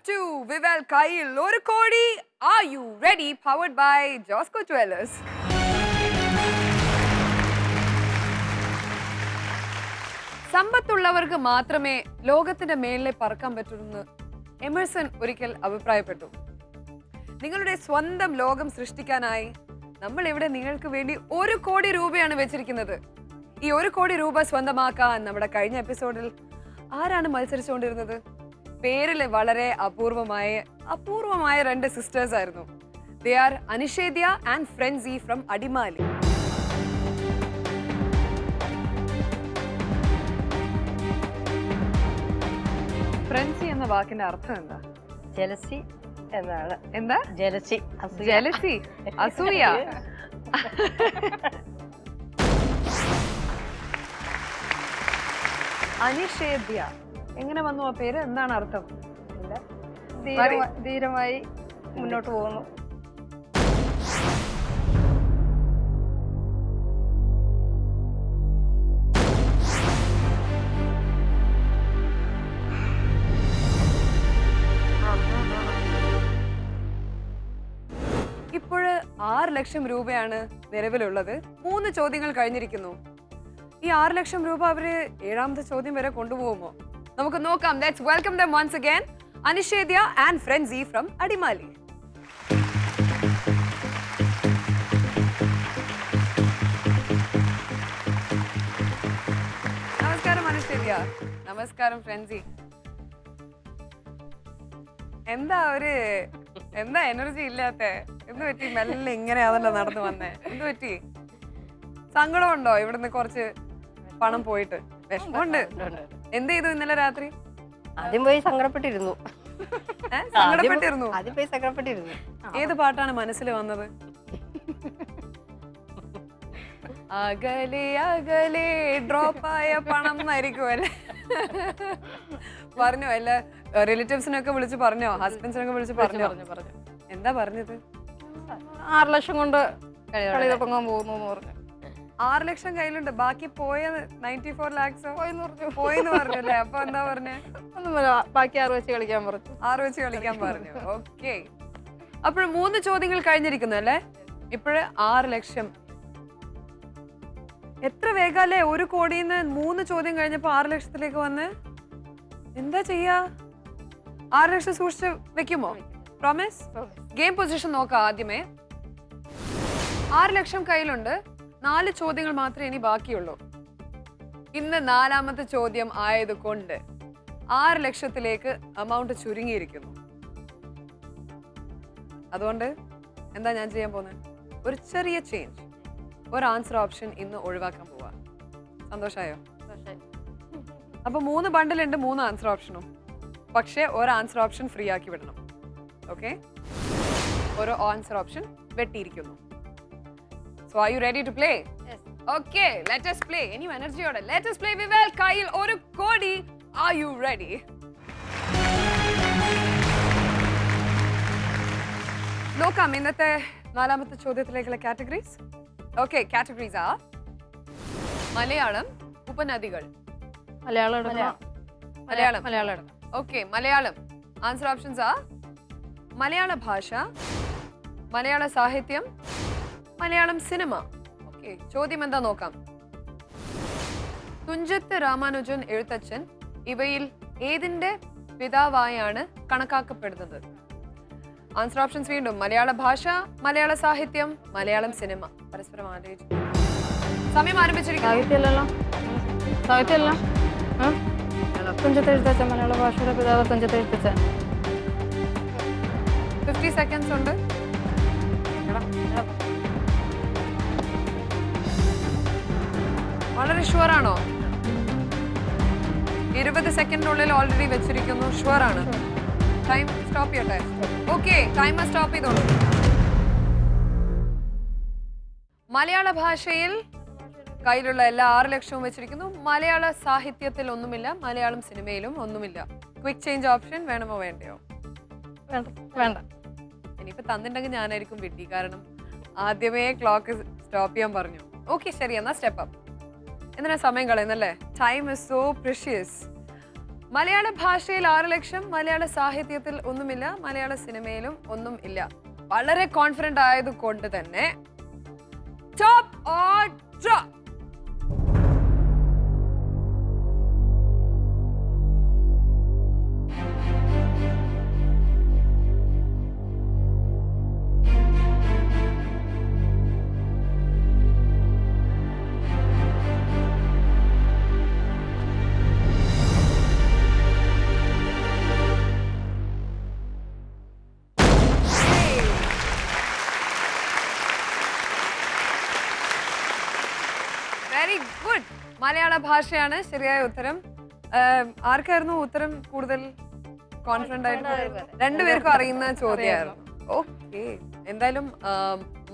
to Vival Kail Oru Kodi. Are you ready? Powered by Josco Jewelers. സമ്പത്തുള്ളവർക്ക് മാത്രമേ ലോകത്തിന്റെ മേളിലെ പറക്കാൻ പറ്റുമെന്ന് എമേഴ്സൺ ഒരിക്കൽ അഭിപ്രായപ്പെട്ടു. നിങ്ങളുടെ സ്വന്തം ലോകം സൃഷ്ടിക്കാനായി നമ്മൾ ഇവിടെ നിങ്ങൾക്ക് വേണ്ടി 1 കോടി രൂപയാണ് വെച്ചിരിക്കുന്നത്. ഈ 1 കോടി രൂപ സ്വന്തമാക്കാൻ നമ്മുടെ കഴിഞ്ഞ എപ്പിസോഡിൽ ആരാണ് മത്സരിച്ചുകൊണ്ടിരുന്നത്? പേരിൽ വളരെ അപൂർവമായ 2 സിസ്റ്റേഴ്സ് ആയിരുന്നു. They are Anishedya and Frenzy from Adimali. ഫ്രൻസി എന്ന വാക്കിന്റെ അർത്ഥം എന്താ? ജലസി എന്നാണ്. എന്താ? ജലസി. ജലസി, അസൂയ. അനിഷേദ്യ എങ്ങനെ വന്നു ആ പേര്? എന്താണ് അർത്ഥം? ധീരമായി മുന്നോട്ട് പോകുന്നു. ഇപ്പോൾ 6 ലക്ഷം രൂപയാണ് നിലവിലുള്ളത്. 3 ചോദ്യങ്ങൾ കഴിഞ്ഞിരിക്കുന്നു. ഈ 6 ലക്ഷം രൂപ അവര് 7ാമത്തെ ചോദ്യം വരെ കൊണ്ടുപോകുമോ? നമുക്ക് നോക്കാം. Let's welcome them once again, Anishedya and Frenzy from Adimali. നമസ്കാരം Anishedya. നമസ്കാരം Frenzy. എന്താ എനർജി ഇല്ലാത്ത? എന്ത് പറ്റി? മെല്ലെ ഇങ്ങനെയാണല്ലോ നടന്നു വന്നേ. എന്ത് പറ്റി? സങ്കടമുണ്ടോ? ഇവിടുന്ന് കുറച്ച് പണം പോയിട്ട് വിഷമമുണ്ട്. എന്ത് ചെയ്തു ഇന്നലെ രാത്രി? ആദ്യം പോയി സങ്കടപ്പെട്ടിരുന്നു. ഏത് പാട്ടാണ് മനസ്സിൽ വന്നത്? അകലെ അകലെ ഡ്രോപ്പായ പണം എന്നായിരിക്കും അല്ലേ? പറഞ്ഞോ? എല്ലാ റിലേറ്റീവ്സിനൊക്കെ വിളിച്ച് പറഞ്ഞോ? ഹസ്ബൻഡ്സിനൊക്കെ വിളിച്ച് പറഞ്ഞോ? എന്താ പറഞ്ഞത്? 6 ലക്ഷം കൊണ്ട് കളിതൊപ്പങ്ങാൻ പോകുന്നു പറഞ്ഞു. 6 ലക്ഷം കയ്യിലുണ്ട്, ബാക്കി പോയ 94 lakhs പോയെന്ന് പറഞ്ഞു അല്ലേ? അപ്പൊ എന്താ പറഞ്ഞേ? ബാക്കി 6 വെച്ച് കളിക്കാൻ പറഞ്ഞു. 6 വെച്ച് കളിക്കാൻ പറഞ്ഞു. ഓക്കെ, അപ്പോൾ 3 ചോദ്യങ്ങൾ കഴിഞ്ഞിരിക്കുന്നു അല്ലേ? ഇപ്പോഴ് 6 ലക്ഷം. എത്ര വേഗല്ലേ 1 കോടിന്ന് 3 ചോദ്യം കഴിഞ്ഞപ്പോ 6 ലക്ഷത്തിലേക്ക് വന്ന്. എന്താ ചെയ്യാ? 6 ലക്ഷം സൂക്ഷിച്ച് വെക്കുമോ? പ്രോമിസ്? ഗെയിം പൊസിഷൻ നോക്കാം. ആദ്യമേ 6 ലക്ഷം കയ്യിലുണ്ട്. 4 ചോദ്യങ്ങൾ മാത്രമേ ഇനി ബാക്കിയുള്ളൂ. ഇന്ന് 4ാമത്തെ ചോദ്യം ആയതുകൊണ്ട് 6 ലക്ഷത്തിലേക്ക് അമൗണ്ട് ചുരുങ്ങിയിരിക്കുന്നു. അതുകൊണ്ട് എന്താ ഞാൻ ചെയ്യാൻ പോകുന്നത്? ഒരു ചെറിയ ചേഞ്ച്. ഒരു ആൻസർ ഓപ്ഷൻ ഇന്ന് ഒഴിവാക്കാൻ പോവാ. സന്തോഷായോ? അപ്പൊ 3 ബണ്ടിലുണ്ട്, 3 ആൻസർ ഓപ്ഷനും. പക്ഷേ ഒരു ആൻസർ ഓപ്ഷൻ ഫ്രീ ആക്കി വിടണം. ഓക്കെ, ഒരു ആൻസർ ഓപ്ഷൻ വെട്ടിയിരിക്കുന്നു. So are you ready to play? Yes. Okay, let us play. Any energy order. Let us play Vival Kail Oru Kodi. Are you ready? നോക്കാം ഇന്നത്തെ 4ാമത്തെ ചോദ്യത്തിലേക്കുള്ള കാറ്റഗറീസ്. ഓക്കെ, കാറ്റഗറീസ് ആ മലയാളം, ഉപനദികൾ. Malayalam. Okay, Malayalam. Answer options ആ മലയാള ഭാഷ, മലയാള സാഹിത്യം, മലയാളം സിനിമ. ഓക്കെ, ചോദ്യം എന്താ നോക്കാം. തുഞ്ചത്ത് രാമാനുജൻ എഴുത്തച്ഛൻ ഇവയിൽ ഏതിന്റെ പിതാവായാണ് കണക്കാക്കപ്പെടുന്നത്? ആൻസർ ഓപ്ഷൻസ് വീണ്ടും മലയാള ഭാഷ, മലയാള സാഹിത്യം, മലയാളം സിനിമ. പരസ്പരം ആലോചിച്ചു. സമയം ആരംഭിച്ചിരിക്കുന്നു. തുഞ്ചത്ത് എഴുത്തച്ഛൻ, മലയാള ഭാഷയുടെ പിതാവ് തുഞ്ചത്ത് എഴുത്തച്ഛൻ. 50 സെക്കൻഡ്സ് ഉണ്ട്. വളരെ ഷുവർ ആണോ? 20 സെക്കൻഡിനുള്ളിൽ ഓൾറെഡി വെച്ചിരിക്കുന്നു. ഷുവർ ആണ്? ടൈം സ്റ്റോപ്പ് ചെയ്യട്ടെ? ഓക്കെ, ടൈമർ സ്റ്റോപ്പ് ചെയ്തോളൂ. മലയാള ഭാഷയിൽ കയ്യിലുള്ള എല്ലാ 6 ലക്ഷവും വെച്ചിരിക്കുന്നു. മലയാള സാഹിത്യത്തിൽ ഒന്നുമില്ല, മലയാളം സിനിമയിലും ഒന്നുമില്ല. ക്വിക്ക് ചേഞ്ച് ഓപ്ഷൻ വേണമോ വേണ്ടയോ? വേണ്ട. ഇനിയിപ്പോ തന്നിട്ടുണ്ടെങ്കിൽ ഞാനായിരിക്കും വിട്ടി, കാരണം ആദ്യമേ ക്ലോക്ക് സ്റ്റോപ്പ് ചെയ്യാൻ പറഞ്ഞു. ഓക്കെ, ശരി, എന്നാ സ്റ്റെപ്പ് അപ്പ്. എന്തിനാ സമയം കളയുന്നല്ലേ? Time is so precious. Malayala ഭാഷയിൽ 6 ലക്ഷം, മലയാള സാഹിത്യത്തിൽ ഒന്നുമില്ല, മലയാള സിനിമയിലും ഒന്നും ഇല്ല. വളരെ കോൺഫിഡന്റ് ആയതുകൊണ്ട് തന്നെ top or drop? Very good. മലയാള ഭാഷയാണ് ശരിയായ ഉത്തരം. ആർക്കായിരുന്നു ഉത്തരം കൂടുതൽ കോൺഫിഡന്റ് ആയിട്ട്? രണ്ടുപേർക്കും അറിയുന്ന ചോദ്യമായിരുന്നു. ഓക്കെ, എന്തായാലും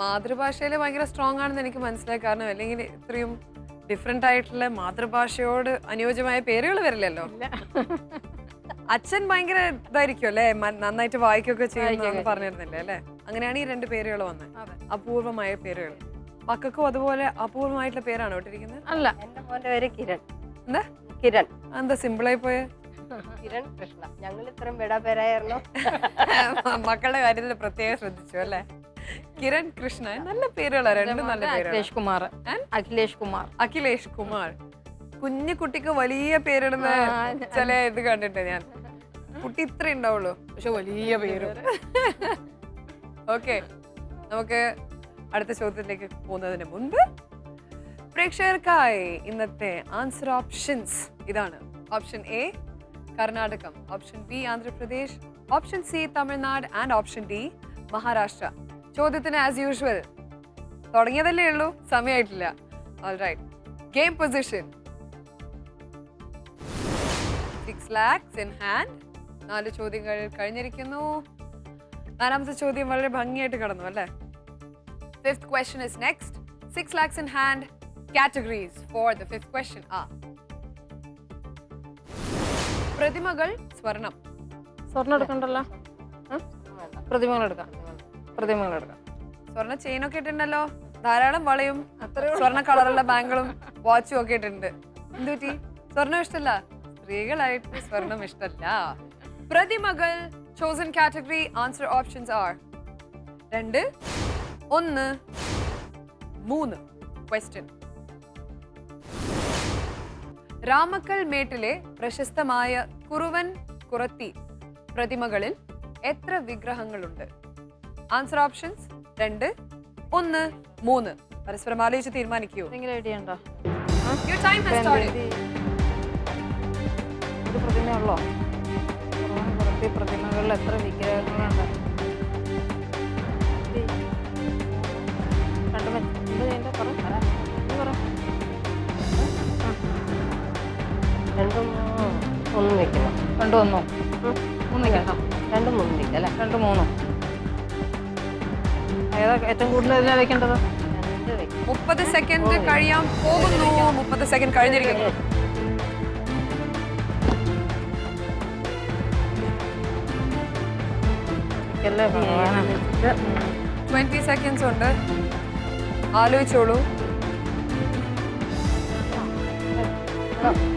മാതൃഭാഷയിൽ ഭയങ്കര സ്ട്രോങ് ആണെന്ന് എനിക്ക് മനസ്സിലായി. കാരണം അല്ലെങ്കിൽ ഇത്രയും ഡിഫറെന്റ് ആയിട്ടുള്ള മാതൃഭാഷയോട് അനുയോജ്യമായ പേരുകൾ വരില്ലല്ലോ. അച്ഛൻ ഭയങ്കര ഇതായിരിക്കും അല്ലേ, നന്നായിട്ട് വായിക്കുകയൊക്കെ ചെയ്യുന്ന പറഞ്ഞിരുന്നില്ലേ അല്ലേ? അങ്ങനെയാണ് ഈ 2 പേരുകൾ വന്നത്, അപൂർവമായ പേരുകൾ. മക്കൾക്കും അതുപോലെ അപൂർവമായിട്ടുള്ള പേരാണോ ഇട്ടിരിക്കുന്നത്? അല്ല, എന്റെ മോന്റെ പേര് കിരൺ. എന്താ കിരൺ? എന്താ സിമ്പിളായി പോയ? കിരൺ കൃഷ്ണ. ഞങ്ങൾ ഇത്രയും വിടാ പേരായിരുന്നു. മക്കളുടെ കാര്യത്തിൽ പ്രത്യേകം ശ്രദ്ധിച്ചു അല്ലേ? കിരൺ കൃഷ്ണ, നല്ല പേരുകളാ, രണ്ടും നല്ല പേരുകൾ. അഖിലേഷ് കുമാർ. അഖിലേഷ് കുമാർ. അഖിലേഷ് കുമാർ. കുഞ്ഞു കുട്ടിക്ക് വലിയ പേരിടുന്ന ചില ഇത് കണ്ടിട്ട് ഞാൻ. കുട്ടി ഇത്ര ഉണ്ടാവുള്ളൂ, പക്ഷെ വലിയ പേരും. ഓക്കെ, നമുക്ക് അടുത്ത ചോദ്യത്തിലേക്ക് പോകുന്നതിന് മുൻപ് പ്രേക്ഷകർക്കായി ഇന്നത്തെ ആൻസർ ഓപ്ഷൻസ് ഇതാണ്. Option A Karnataka, option B Andhra Pradesh, option C Tamil Nadu and option D Maharashtra. ചോദ്യത്തിന് ആസ് യൂഷ്വൽ തുടങ്ങിയതല്ലേ ഉള്ളൂ, സമയമായിട്ടില്ല. Alright, game position 6 lakhs in hand. 4 ചോദ്യങ്ങൾ കഴിഞ്ഞിരിക്കുന്നു. 4ാമത്തെ ചോദ്യം വളരെ ഭംഗിയായിട്ട് കടന്നു അല്ലേ? 5th question is next. 6 lakhs in hand. Categories for the 5th question are പ്രതിമകൾ, സ്വർണം. സ്വർണ്ണം എടുക്കണ്ടല്ലോ, പ്രതിമകൾ എടുക്കാം. പ്രതിമകൾ എടുക്കാം. സ്വർണ്ണ ചെയിനൊക്കെ ഇട്ടുണ്ടല്ലോ, ധാരാളം വളയും സ്വർണ്ണ കളറുള്ള ബാങ്കുകളും വാച്ചും ഒക്കെ ഇട്ടുണ്ട്. എന്തുപറ്റി? സ്വർണം ഇഷ്ടല്ല? സ്ത്രീകളായിട്ട് സ്വർണം ഇഷ്ടല്ല. പ്രതിമകൾ chosen category answer options are 2, 1, 3. Question. Ramakkal മേട്ടിലെ പ്രശസ്തമായ കുറുവൻ കുറത്തി പ്രതിമകളിൽ എത്ര വിഗ്രഹങ്ങളുണ്ട്? Answer options 2, 1, 3. പരസ്പരം ആലോചിച്ച് തീരുമാനിക്കൂ. എന്തെങ്കിലും ഐഡിയ ഉണ്ടോ? Your time has started. ഒരു പ്രതിമയുള്ളോ? കുറത്തി പ്രതിമകളിൽ എത്ര വിഗ്രഹങ്ങളുണ്ട്? രണ്ടും ഒന്നും വെക്കണം. 2, 1, 3 വെക്കാം. 2, 3 വെക്കാം അല്ലേ? 2, 3. ഏതാ ഏറ്റവും കൂടുതൽ ഇതിനാ വെക്കേണ്ടത്? 2 വെക്കാം. 30 സെക്കൻഡ് കഴിയാൻ പോകുന്നു. 30 സെക്കൻഡ് കഴിഞ്ഞിരിക്കുന്നു. അല്ലേ ഭഗവാനെ. 20 seconds ഉണ്ട്, ആലോചിച്ചോളൂ.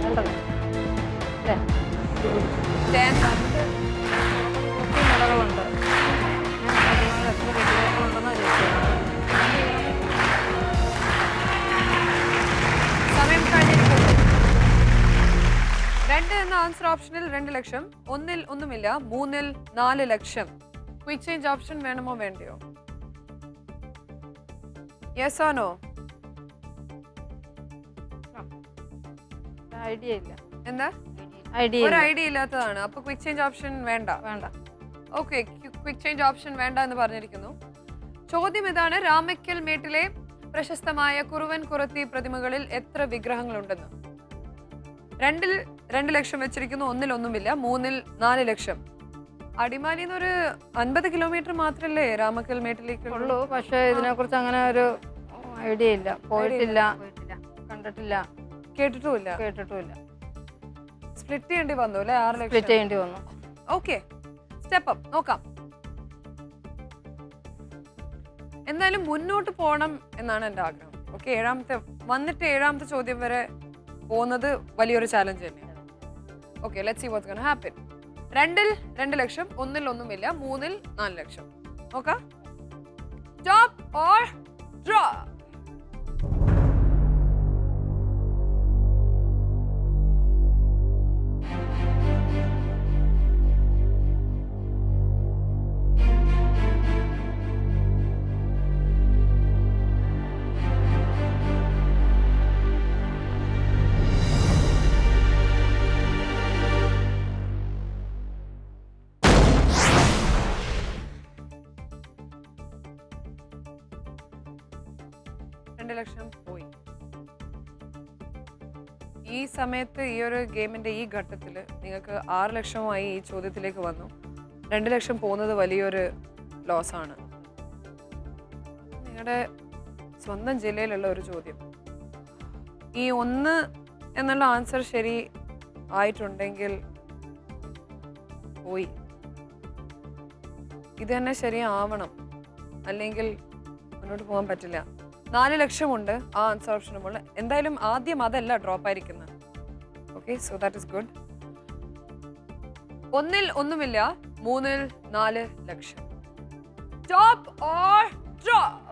വേണ്ടല്ലോ അല്ലേ? 10, നിലകളുണ്ട്. എത്ര വിഗ്രഹങ്ങളുണ്ടെന്നാ ചോദിച്ചത്. സമയം കഴിഞ്ഞിരിക്കുന്നു. 2 എന്ന ആൻസർ ഓപ്ഷനിൽ 2 ലക്ഷം, 1-ൽ ഒന്നുമില്ല, 3-ൽ 4 ലക്ഷം. ക്വിക്ക് ചേഞ്ച് ഓപ്ഷൻ വേണമോ വേണ്ടയോ? Yes or no? ഐഡിയ ഇല്ല. എന്താ? ഐഡിയ ഒരു ഐഡിയ ഇല്ലാത്തതാണ്. അപ്പൊ ക്വിക്ക് ചേഞ്ച് ഓപ്ഷൻ വേണ്ട. വേണ്ട. ഓക്കെ, ക്വിക്ക് ചേഞ്ച് ഓപ്ഷൻ വേണ്ട എന്ന് പറഞ്ഞിരിക്കുന്നു. ചോദ്യം ഇതാണ്: രാമക്കൽ മേട്ടിലെ പ്രശസ്തമായ കുറുവൻ കുറത്തി പ്രതിമകളിൽ എത്ര വിഗ്രഹങ്ങളുണ്ടെന്ന്. 2-ൽ 2 ലക്ഷം വെച്ചിരിക്കുന്നു, 1-ൽ ഒന്നുമില്ല, 3-ൽ 4 ലക്ഷം. അടിമാലിന്ന് ഒരു 50 കിലോമീറ്റർ മാത്രല്ലേ രാമക്കൽ മേട്ടിലേക്ക് ഉള്ളൂ. പക്ഷെ ഇതിനെ കുറിച്ച് അങ്ങനെ ഒരു ഐഡിയ ഇല്ല. പോയിട്ടില്ല, കണ്ടിട്ടില്ല, കേട്ടിട്ടുമില്ല. സ്പ്ലിറ്റ് ചെയ്യേണ്ടി വന്നു അല്ലെ? 6 ലക്ഷം സ്പ്ലിറ്റ് ചെയ്യേണ്ടി വന്നു. ഓക്കെ, സ്റ്റെപ്പ് അപ്പ് നോക്കാം. എന്തായാലും മുന്നോട്ട് പോകണം എന്നാണ് എൻ്റെ ആഗ്രഹം. ഓക്കെ, വന്നിട്ട് ഏഴാമത്തെ ചോദ്യം വരെ പോകുന്നത് വലിയൊരു ചാലഞ്ച് തന്നെയാണ്. Okay let's see what's gonna happen. 2-ൽ 2 ലക്ഷം, 1-ൽ ഒന്നുമില്ല, 3-ൽ 4 ലക്ഷം. നോക്കാം. Top or drop? ലക്ഷം പോയി. ഈ സമയത്ത് ഈ ഒരു ഗെയിമിന്റെ ഈ ഘട്ടത്തിൽ നിങ്ങൾക്ക് 6 ലക്ഷമായി ഈ ചോദ്യത്തിലേക്ക് വന്നു. 2 ലക്ഷം പോകുന്നത് വലിയൊരു ലോസ് ആണ്. നിങ്ങളുടെ സ്വന്തം ജില്ലയിലുള്ള ഒരു ചോദ്യം. ഈ 1 എന്നുള്ള ആൻസർ ശരി ആയിട്ടുണ്ടെങ്കിൽ പോയി. ഇത് തന്നെ ശരിയാവണം, അല്ലെങ്കിൽ മുന്നോട്ട് പോകാൻ പറ്റില്ല. 4 ലക്ഷമുണ്ട് ആ ആൻസർ ഓപ്ഷനുമുള്ള. എന്തായാലും ആദ്യം അതല്ല ഡ്രോപ്പ് ആയിരിക്കുന്നത്. Okay, so that is good. 1-ൽ ഒന്നുമില്ല, 3-ൽ 4 ലക്ഷം. Top or drop?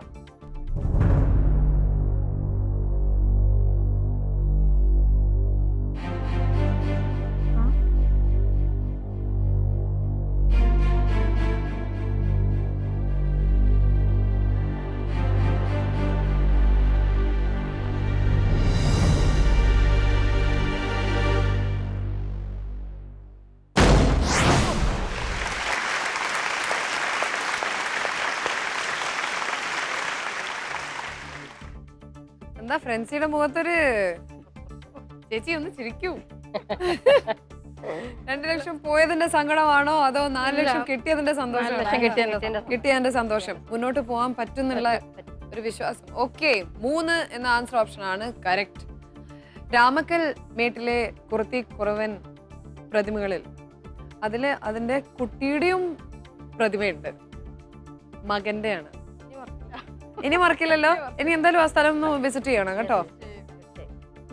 എന്താ ഫ്രണ്ട്സിയുടെ മുഖത്തൊരു ചേച്ചി ഒന്ന് ചിരിക്കൂ. 2 ലക്ഷം പോയതിന്റെ സങ്കടമാണോ അതോ 4 ലക്ഷം കിട്ടിയതിന്റെ സന്തോഷം? കിട്ടിയതിന്റെ സന്തോഷം. മുന്നോട്ട് പോകാൻ പറ്റുന്നുള്ള ഒരു വിശ്വാസം. ഓക്കെ, 3 എന്ന ആൻസർ ഓപ്ഷൻ ആണ് കറക്റ്റ്. രാമക്കൽ മേട്ടിലെ കുറത്തി കുറവൻ പ്രതിമകളിൽ അതിന്റെ കുട്ടിയുടെയും പ്രതിമയുണ്ട്, മകന്റെയാണ്. ഇനി മറക്കില്ലല്ലോ. ഇനി എന്തായാലും ആ സ്ഥലം ഒന്ന് വിസിറ്റ് ചെയ്യണം കേട്ടോ.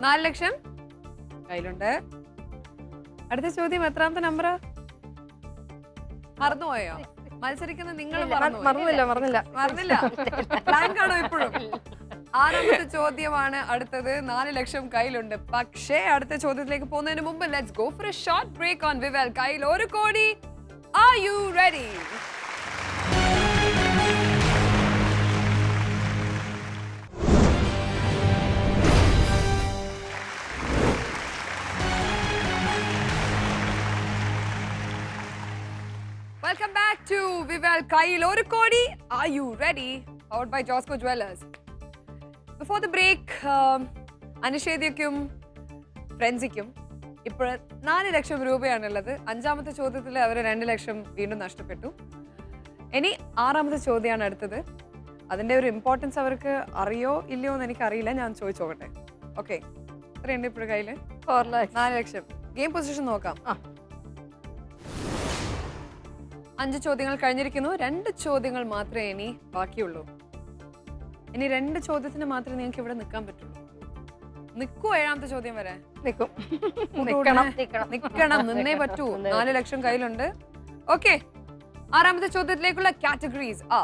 4 ലക്ഷം കയ്യിലുണ്ട്. അടുത്ത ചോദ്യം എത്രാമത്തെ നമ്പർ? മറന്നുപോയോ? മത്സരിക്കുന്ന നിങ്ങൾ മറന്നില്ല. ബ്ലാങ്ക് ആണോ ഇപ്പോഴും? 6ാമത്തെ ചോദ്യമാണ് അടുത്തത്. 4 ലക്ഷം കയ്യിലുണ്ട്. പക്ഷേ അടുത്ത ചോദ്യത്തിലേക്ക് പോകുന്നതിന് മുമ്പ് let's go for a short break on Vivel. കയ്യിൽ 1 crore. Are you ready? Welcome back to Vival Kail Oru Kodi. Are you ready? Powered by Josco Jewelers. Before the break, Anishediyakkum ഫ്രണ്ട്സിക്കും ഇപ്പോൾ 4 ലക്ഷം രൂപയാണുള്ളത്. 5ാമത്തെ ചോദ്യത്തിൽ അവർ 2 ലക്ഷം വീണ്ടും നഷ്ടപ്പെട്ടു. ഇനി 6ാമത്തെ ചോദ്യമാണ് അടുത്തത്. അതിൻ്റെ ഒരു ഇമ്പോർട്ടൻസ് അവർക്ക് അറിയോ ഇല്ലയോ എന്ന് എനിക്കറിയില്ല. ഞാൻ ചോദിച്ചു നോക്കട്ടെ. ഓക്കെ, എത്രയുണ്ട് ഇപ്പോൾ കയ്യിൽ? 4 ലക്ഷം. ഗെയിം പൊസിഷൻ നോക്കാം. 5 ചോദ്യങ്ങൾ കഴിഞ്ഞിരിക്കുന്നു. 2 ചോദ്യങ്ങൾ മാത്രമേ ഇനി ബാക്കിയുള്ളൂ. ഇനി 2 ചോദ്യത്തിന് മാത്രമേ നിങ്ങൾക്ക് ഇവിടെ നിൽക്കാൻ പറ്റുള്ളൂ. നിൽക്കൂ 7ാമത്തെ ചോദ്യം വരെ? നിൽക്കണം, നിന്നേ പറ്റൂ. 4 ലക്ഷം കയ്യിലുണ്ട്. ഓക്കെ, 6ാമത്തെ ചോദ്യത്തിലേക്കുള്ള കാറ്റഗറീസ് ആ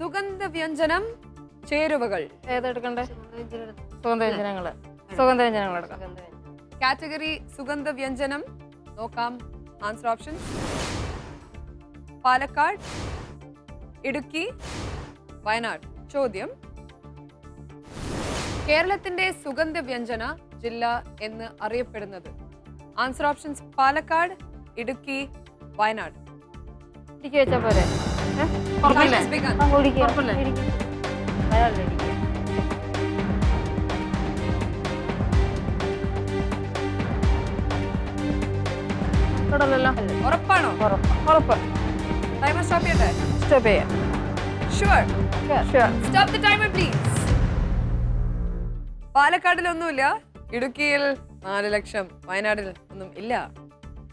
സുഗന്ധവ്യഞ്ജനം ചേരുവകൾ. ഏതെടുക്കണ്ടേ? സുഗന്ധവ്യഞ്ജനങ്ങൾ കാറ്റഗറി സുഗന്ധവ്യഞ്ജനം. നോക്കാം ആൻസർ ഓപ്ഷൻ. പാലക്കാട്, ഇടുക്കി, വയനാട്. ചോദ്യം: കേരളത്തിന്റെ സുഗന്ധവ്യഞ്ജന ജില്ല എന്ന് അറിയപ്പെടുന്നത്? Answer options Palakkad, Idukki, Wayanad. ഇടുക്കി വെച്ചാ പോരെ? ഉറപ്പാണോ? ഉറപ്പ്. ടൈമർ സ്റ്റോപ്പ് ചെയ്യട്ടെ? സ്റ്റോപ്പ് ചെയ്യാം. Sure? Stop the timer please. പാലക്കാടിലൊന്നുമില്ല, ഇടുക്കിയിൽ 4 ലക്ഷം, വയനാടിൽ ഒന്നും ഇല്ല.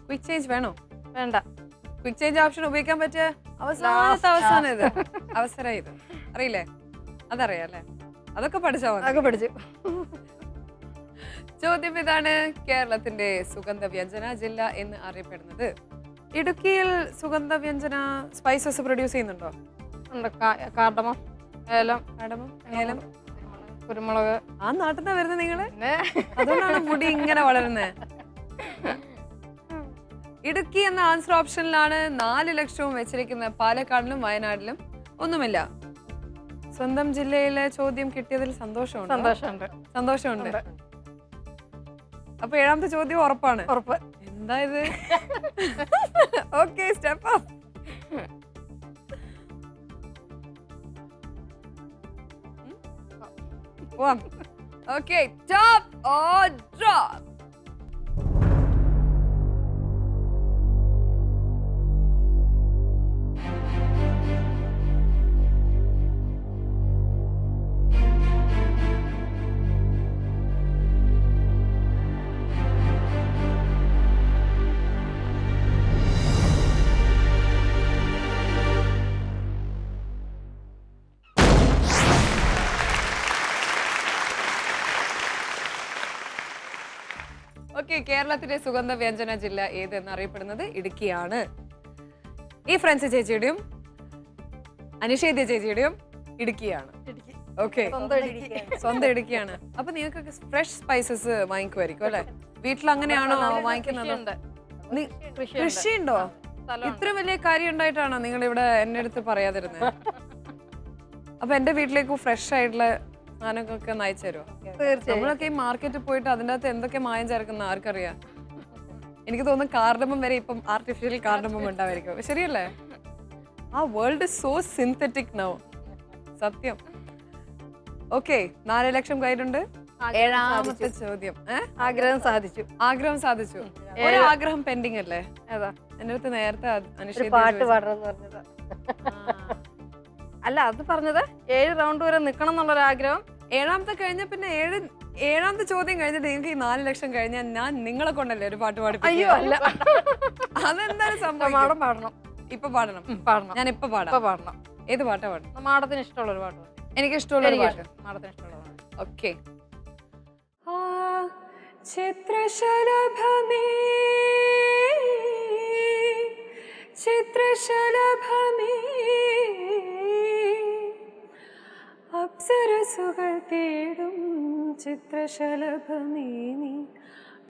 ക്വിക്ക് ചേഞ്ച് വേണോ? വേണ്ട. ക്വിക്ക് ചേഞ്ച് ഓപ്ഷൻ ഉപയോഗിക്കാൻ പറ്റിയ അവസാനം ഇത് അവസരം. ഇത് അറിയില്ലേ? അതറിയാം അല്ലേ? അതൊക്കെ പഠിച്ചാൽ മതി. അതൊക്കെ പഠിച്ചു. ചോദ്യം ഇതാണ്. കേരളത്തിന്റെ സുഗന്ധ വ്യഞ്ജന ജില്ല എന്ന് അറിയപ്പെടുന്നത്. ഇടുക്കിയിൽ സുഗന്ധ വ്യഞ്ജന സ്പൈസസ് പ്രൊഡ്യൂസ് ചെയ്യുന്നുണ്ടോ? ഉണ്ട്. കാർഡമം, ഏലം, കാടമം, ഏലം, കുരുമുളക്. ആ നാട്ടിൽ നിന്ന് വരുന്നത് നിങ്ങള്? പിന്നെ അതുകൊണ്ടാണ് മുടി ഇങ്ങനെ വളരുന്നത്. ഇടുക്കി എന്ന ആൻസർ ഓപ്ഷനിലാണ് 4 ലക്ഷവും വെച്ചിരിക്കുന്നത്. പാലക്കാടിലും വയനാട്ടിലും ഒന്നുമില്ല. സ്വന്തം ജില്ലയിലെ ചോദ്യം കിട്ടിയതിൽ സന്തോഷമുണ്ട്. സന്തോഷമുണ്ട്. സന്തോഷമുണ്ട്. അപ്പൊ 7ാമത്തെ ചോദ്യം ഉറപ്പാണ്. ഉറപ്പ്. എന്താ ഇത്? Okay, step up. പോവാം. Okay, top or drop? Okay, കേരളത്തിലെ സുഗന്ധ വ്യഞ്ജന ജില്ല ഏതെന്ന് അറിയപ്പെടുന്നത് ഇടുക്കിയാണ്. ഈ ഫ്രണ്ട്സ് ചേച്ചിയുടെയും അനിഷേദ്യ ചേച്ചിയുടെയും ഇടുക്കിയാണ്. ഓക്കെ, സ്വന്തം ഇടുക്കിയാണ്. അപ്പൊ നിങ്ങൾക്ക് ഫ്രഷ് സ്പൈസസ് വാങ്ങിക്കുമായിരിക്കും അല്ലെ? വീട്ടിൽ അങ്ങനെയാണോ വാങ്ങിക്കുന്നത്? കൃഷിയുണ്ടോ? ഇത്ര വലിയ കാര്യം ഉണ്ടായിട്ടാണോ നിങ്ങൾ ഇവിടെ എന്നെ അടുത്ത് പറയാതിരുന്നത്? അപ്പൊ എന്റെ വീട്ടിലേക്ക് ഫ്രഷ് ആയിട്ടുള്ള സാധനങ്ങളൊക്കെ അയച്ചു തരുമോ? നമ്മളൊക്കെ ഈ മാർക്കറ്റിൽ പോയിട്ട് അതിൻ്റെ അകത്ത് എന്തൊക്കെ മായം ചേർക്കുന്ന ആർക്കറിയാം? എനിക്ക് തോന്നുന്നു കാർഡമം വരെ ഇപ്പം ആർട്ടിഫിഷ്യൽ കാർഡമം ഉണ്ടാവായിരിക്കും. ശരിയല്ലേ? ആ വേൾഡ് സോ സിന്തറ്റിക് നൗ. സത്യം. ഓക്കെ, 4 ലക്ഷം കയ്യിലുണ്ട്. 7ാമത്തെ ചോദ്യം. ആഗ്രഹം സാധിച്ചു. ആഗ്രഹം സാധിച്ചു. ഒരാഗ്രഹം പെൻഡിങ് അല്ലേ? ഏതാ? എന്റെ അടുത്ത് നേരത്തെ പാട്ട് പാടണം എന്ന് പറഞ്ഞതാ. അല്ല, അത് പറഞ്ഞത് 7 റൗണ്ട് വരെ നിക്കണം എന്നുള്ളൊരു ആഗ്രഹം. 7ാമത്തെ കഴിഞ്ഞ പിന്നെ 7ാമത്തെ ചോദ്യം കഴിഞ്ഞിട്ട് നിങ്ങൾക്ക് ഈ 4 ലക്ഷം കഴിഞ്ഞാൽ ഞാൻ നിങ്ങളെ കൊണ്ടല്ലേ ഒരു പാട്ട് പാടി? അയ്യോ അല്ല, അതെന്തായാലും സംഭവം. മാടം പാടണം. ഇപ്പൊ പാടണം. പാടണം. ഞാൻ ഇപ്പൊ പാടാം. ഏത് പാട്ടാ പാടണം? മാടത്തിന് ഇഷ്ടമുള്ള ഒരു പാട്ട്. എനിക്ക് ഇഷ്ടമുള്ള പാട്ട്. മാടത്തിന് ഇഷ്ടമുള്ള പാട്ട്. ഓക്കെ. ചിത്രശലഭമേ ചിത്രശലഭമേ അപ്സരസുകൾ തേടും ചിത്രശലഭമേ നീ